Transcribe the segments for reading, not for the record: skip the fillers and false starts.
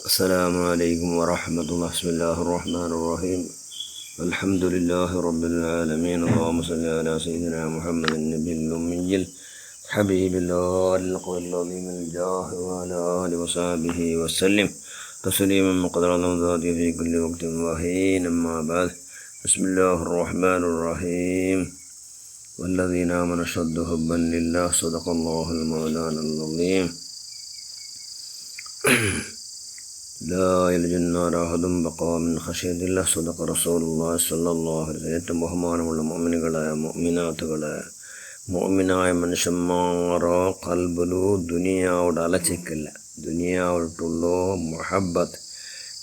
അസ്സലാമു അലൈക്കും വറഹ്മത്തുള്ളാഹി. ബിസ്മില്ലാഹിർ റഹ്മാനിർ റഹീം. അൽഹംദുലില്ലാഹി റബ്ബിൽ ആലമീൻ. അല്ലാഹുമ്മ സ്വല്ലി അലാ സയ്യിദിനാ മുഹമ്മദിൻ നബിയിൽ ഉമ്മിയിൽ ഹബീബിൽ ഖുൽ അലീമിൽ ജാഹ് വഅലാ ആലിഹി വസഹ്ബിഹി വസല്ലം തസ്ലീമൻ ഖദറൻ ദാതി ഫീ കുല്ലി വഖ്തിൻ വഹീൻ. അമ്മാ ബഅദ്. ബിസ്മില്ലാഹിർ റഹ്മാനിർ റഹീം. വല്ലദീന ആമനൂ അശദ്ദു ഹുബ്ബൻ ലില്ലാഹ്. സദഖല്ലാഹുൽ മൗലാനൽ അളീം. ലാ യൽജന്നാർ അഹദും ബഖാ മിൻ ഖശിയത്തില്ലാഹ്. സദഖ റസൂലുള്ളാഹി സ്വല്ലല്ലാഹു അലൈഹി വസല്ലം. ഏറ്റവും ബഹുമാനമുള്ള മുഅ്മിനുകളെ, മുഅ്മിനാത്തുകളെ, മുഅ്മിനായ മനുഷ്യന്മാരോ ഖൽബിലു ദുനിയാവോട് അലച്ചിക്കില്ല. ദുനിയാവോട്ടുള്ളോ മുഹബ്ബത്ത്,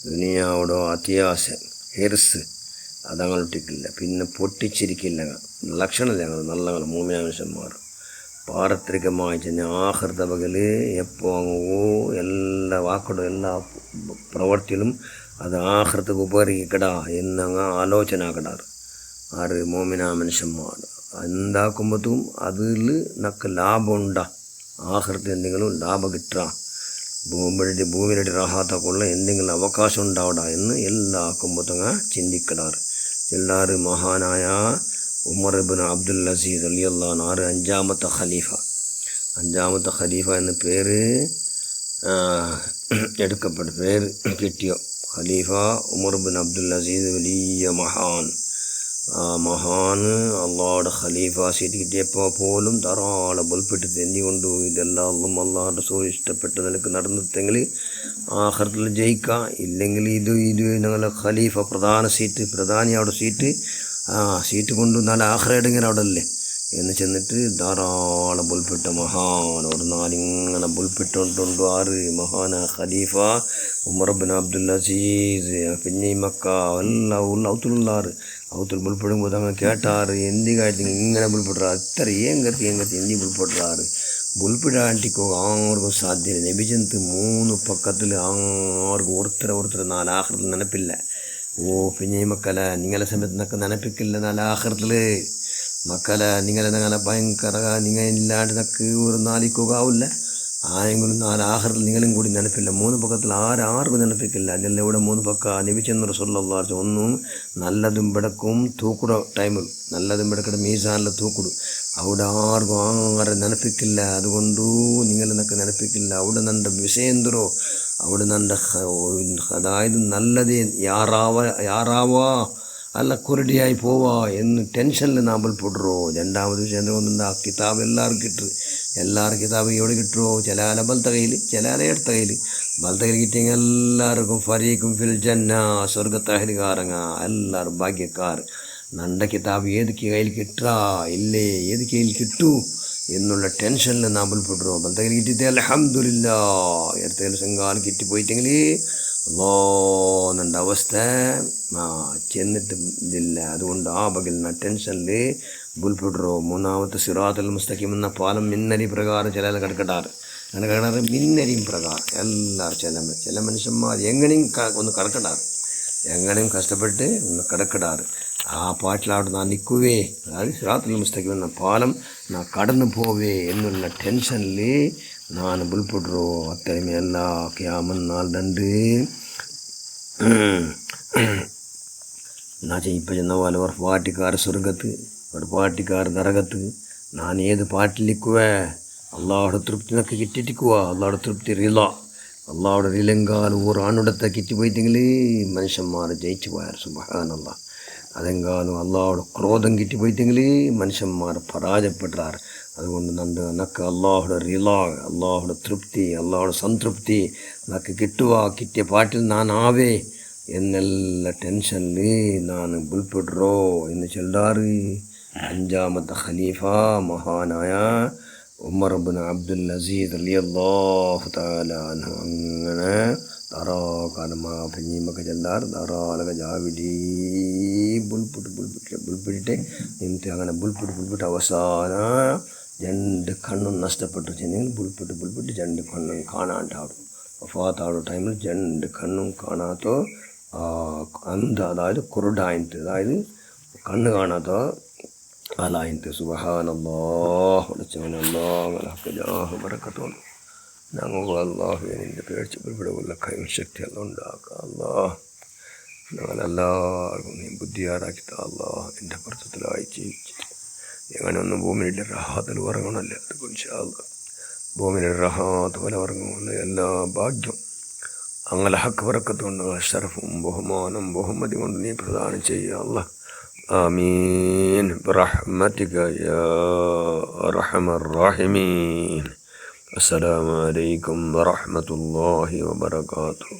ദുനിയാവോടോ അത്യാശ, ഹിർസ് അതങ്ങളിട്ടിക്കില്ല. പിന്നെ പൊട്ടിച്ചിരിക്കില്ല. ലക്ഷണം ഞങ്ങൾ നല്ല മുഅ്മിനായ മനുഷ്യന്മാർ പാരത്രികമായി ചെന്ന ആഖിറത്തെ പകൽ എപ്പോൾ എല്ലാ വാക്കോടും എല്ലാ പ്രവർത്തിയിലും അത് ആഖിറത്തേക്ക് ഉപകരിക്കടാ എന്നങ്ങ് ആലോചന ആക്കടാറ് ആറ് മോമിന മനുഷ്യന്മാർ. എന്താക്കുമ്പോഴത്തും അതിൽ നക്ക് ലാഭം ഉണ്ടാ, ആഖിറത്ത് എന്തെങ്കിലും ലാഭം കിട്ടാ, ഭൂമിയുടെ റാഹത്താക്കുള്ള എന്തെങ്കിലും അവകാശം ഉണ്ടാവടാ എന്ന് എല്ലാ ആക്കുമ്പോഴത്തങ്ങ ചിന്തിക്കടാറ്. എല്ലാവരും മഹാനായ ഉമർ ഇബ്നു അബ്ദുൽ അസീസ് റളിയല്ലാഹു അൻഹു ആറ് അഞ്ചാമത്തെ ഖലീഫ എന്ന പേര് പേര് കിട്ടിയോ. ഖലീഫ ഉമർ ഇബ്നു അബ്ദുൽ അസീസ് വലിയ മഹാൻ അള്ളാഹുടെ ഖലീഫ സീറ്റ് കിട്ടിയപ്പോൾ പോലും ധാരാളം ബൽപ്പെട്ട് തെന്നിക്കൊണ്ടു. ഇതെല്ലാം അള്ളാഹുടെ റസൂൽ ഇഷ്ടപ്പെട്ട നിലക്ക് നടന്നിട്ടെങ്കിൽ ആഖിറത്തിൽ ജയിക്കാം. ഇല്ലെങ്കിൽ ഇത് ഞങ്ങളെ ഖലീഫ പ്രധാനി അവിടെ സീറ്റ് കൊണ്ട് നല്ല ആഖിറയിങ്ങനെ അവിടെ അല്ലേ എന്ന് ചെന്നിട്ട് ധാരാളം ബുൽപ്പെട്ട മഹാൻ ഒരു നാലിങ്ങനെ ബുൽപ്പെട്ടുകൊണ്ടുണ്ട്. ആറ് മഹാന ഖലീഫ ഉമർ ഇബ്നു അബ്ദുൽ അസീസ്. പിന്നെ ഈ മക്ക എല്ലാം ഔത്തുള്ളാറ് ഔത്തുൽ ബുൽപ്പെടുമ്പോൾ തങ്ങൾ കേട്ടാറ് എന്തി കാര്യം ഇങ്ങനെ ബുൽപ്പെട്ടാറ് അത്ര ഏങ്കത്തി എന്തി ബുൽപ്പെട്ടാറ് ബുൽപ്പിടാണ്ടിക്കോ ആർക്കും സാധ്യത. നബിജന്ത് 3 പക്കത്തിൽ ആർക്കും ഒരുത്തര നാലാഖിറത്തിൽ നനപ്പില്ല. പിന്നെ ഈ മക്കള നിങ്ങളെ സമയത്ത് നിനക്ക് നനപ്പിക്കില്ല നാലാഖിറത്തിൽ. മക്കളെ നിങ്ങളെ ഭയങ്കര നിങ്ങൾ ഇല്ലാണ്ട് നക്ക് ഒരു നാലിക്കാവില്ല. ആരെങ്കിലും നാലാഖിറത്തിൽ നിങ്ങളും കൂടി നനപ്പില്ല. 3 പക്കത്തിൽ ആർക്കും നനപ്പിക്കില്ല. അതിൽ ഇവിടെ 3 പക്ക നബിച്ചെന്ന് റസൂലുള്ളാഹി സ്വല്ലല്ലാഹു അലൈഹി വസല്ലം ഒന്നും നല്ലതും ബെടക്കും തൂക്കുട ടൈമിൽ നല്ലതും ബെടക്കട മീസാനിലെ തൂക്കുടു അവിടെ ആർക്കും ആരെ നനപ്പിക്കില്ല. അതുകൊണ്ടു നിങ്ങൾ നിനക്ക് നനപ്പിക്കില്ല. അവിടെ നൻ്റെ വിഷയന്തരോ അവിടെ നൻ്റെ അതായത് നല്ലത് യാറാവാ അല്ല കുരുടിയായി പോവാ എന്ന് ടെൻഷനിൽ നാമ്പൽപ്പെടുറോ. രണ്ടാമത് വിഷയം കൊണ്ടുണ്ട് ആ കിതാബ് എല്ലാവരും കിതാബ് എവിടെ കിട്ടുമോ. ചില ബലത്തെ കയ്യിൽ, ചില ഇടത്ത കയ്യിൽ. ബലത്തെ കയ്യിൽ കിട്ടിയെങ്കിൽ എല്ലാവർക്കും ഫരീഖും ഫിൽ ജന്ന സ്വർഗത്തഹരികാരങ്ങ എല്ലാവരും ഭാഗ്യക്കാർ. നൻ്റെ കിതാബ് ഏത് കയ്യിൽ കിട്ടാ ഇല്ലേ, ഏത് കയ്യിൽ കിട്ടൂ എന്നുള്ള ടെൻഷനിൽ നാമ്പൽപ്പെടുറോ. ബലത്തെ കയ്യിൽ കിട്ടിയിട്ട് അൽഹംദുലില്ലാ. ഇടത്ത കയ്യിൽ സെങ്കാലം കിട്ടിപ്പോയിട്ടെങ്കിൽ നൻ്റെ അവസ്ഥ ചെന്നിട്ട് ഇതില്ല. അതുകൊണ്ട് ആ ബഗലിന ടെൻഷനിൽ ബുൽപ്പെടുറോ. 3ാമത്തെ സിറാത്തുൽ മുസ്തഖീം എന്ന പാലം മിന്നരി പ്രകാരം ചില കിടക്കടാറ് മിന്നരിയും പ്രകാരം എല്ലാവരും ചില മനുഷ്യന്മാർ എങ്ങനെയും ഒന്ന് കിടക്കടാറ്, എങ്ങനെയും കഷ്ടപ്പെട്ട് ഒന്ന് കിടക്കടാറ്. ആ പാട്ടിലവിടെ നാ നിൽക്കുവേ, അതായത് സിറാത്തുൽ മുസ്തഖീം എന്ന പാലം നാ കടന്നു പോവേ എന്നുള്ള ടെൻഷനിൽ ഞാൻ ബുൽപ്പെടുറോ. അത്രയും എല്ലാ ക്യാമന്നാളുണ്ട് എന്നാ ഇപ്പം ചെന്ന പോലെ ഒരു പാട്ടിക്കാർ സ്വർഗത്ത്, ഒരു പാട്ടിക്കാർ നരകത്ത്. ഞാൻ ഏത് പാട്ടിലിക്കുവേ അള്ളാഹുടെ തൃപ്തി നക്ക് കിട്ടിട്ടിക്കുവാ. അള്ളാഹുടെ തൃപ്തി റിള, അള്ളാഹുടെ റിലെങ്കാലും ആണിടത്തെ കിട്ടിപ്പോയിട്ടെങ്കിൽ മനുഷ്യന്മാർ ജയിച്ചു പോയാൽ സുബ്ഹാനല്ലാഹ്. അതെങ്കാലും അള്ളാഹുടെ ക്രോധം കിട്ടിപ്പോയിട്ടെങ്കിൽ മനുഷ്യന്മാർ പരാജയപ്പെട്ടാർ. അതുകൊണ്ട് നക്ക് അള്ളാഹുടെ റിള, അള്ളാഹുടെ തൃപ്തി, അള്ളാഹുടെ സംതൃപ്തി നക്ക് കിട്ടിയ പാട്ടിൽ ഞാൻ ആവേ എന്നെല്ല ടെൻഷനിൽ ഞാൻ ബുൽപ്പെടുറോ എന്ന് ചെല്ലാറ്. 5ാമത്തെ ഖലീഫ മഹാനായ ഉമർ ഇബ്നു അബ്ദുൽ അസീസ് റളിയല്ലാഹു തആല അൻഹു. അങ്ങനെ ധാരാളം പിന്നീമൊക്കെ ചെല്ലാറ് ധാരാളം ജാവിലി ബുൽപ്പിട്ടിട്ട് എന്നിട്ട് അങ്ങനെ ബുൽപ്പിട്ട് അവസാനം 2 കണ്ണും നഷ്ടപ്പെട്ടു. ചെന്നെങ്കിൽ ബുൽപ്പിട്ട് 2 കണ്ണും കാണാണ്ടാവും. വഫാത്താവുന്ന ടൈമിൽ 2 കണ്ണും കാണാത്തോ അതായത് കുരുടായിട്ട്, അതായത് കണ്ണ് കാണാത്ത ആലായിട്ട്. സുബ്ഹാനല്ലാഹ്. ബറക്കത്തോളൂ. ഞങ്ങൾക്ക് അള്ളാഹു നിൻ്റെ പേടിച്ചപ്പെടുള്ള കൈയും ശക്തി എല്ലാം ഉണ്ടാക്കുക അള്ളാഹ്. ഞങ്ങളെല്ലാവർക്കും നീ ബുദ്ധിയാറാക്കി അള്ളാഹ് എൻ്റെ പുറത്തത്തിലായി ജീവിച്ച് എങ്ങനെയൊന്നും ഭൂമിയുടെ റഹാത്തിൽ ഉറങ്ങണമല്ലേ അത് ഭൂമിയുടെ റഹാത്ത് പോലെ ഉറങ്ങുന്ന എല്ലാ ഭാഗ്യം അങ്ങനെ ഹക്ക് വറക്കത്ത് കൊണ്ട് ഷറഫും ബഹുമാനം ബഹുമതി കൊണ്ട് നീ പ്രദാനം ചെയ്യുക അല്ലാഹ്. ആമീൻ ബിറഹ്മതിക യാ അർഹമർ റഹീമീൻ. അസ്സലാമു അലൈക്കും വറഹ്മത്തുള്ളാഹി വബറകാതുഹു.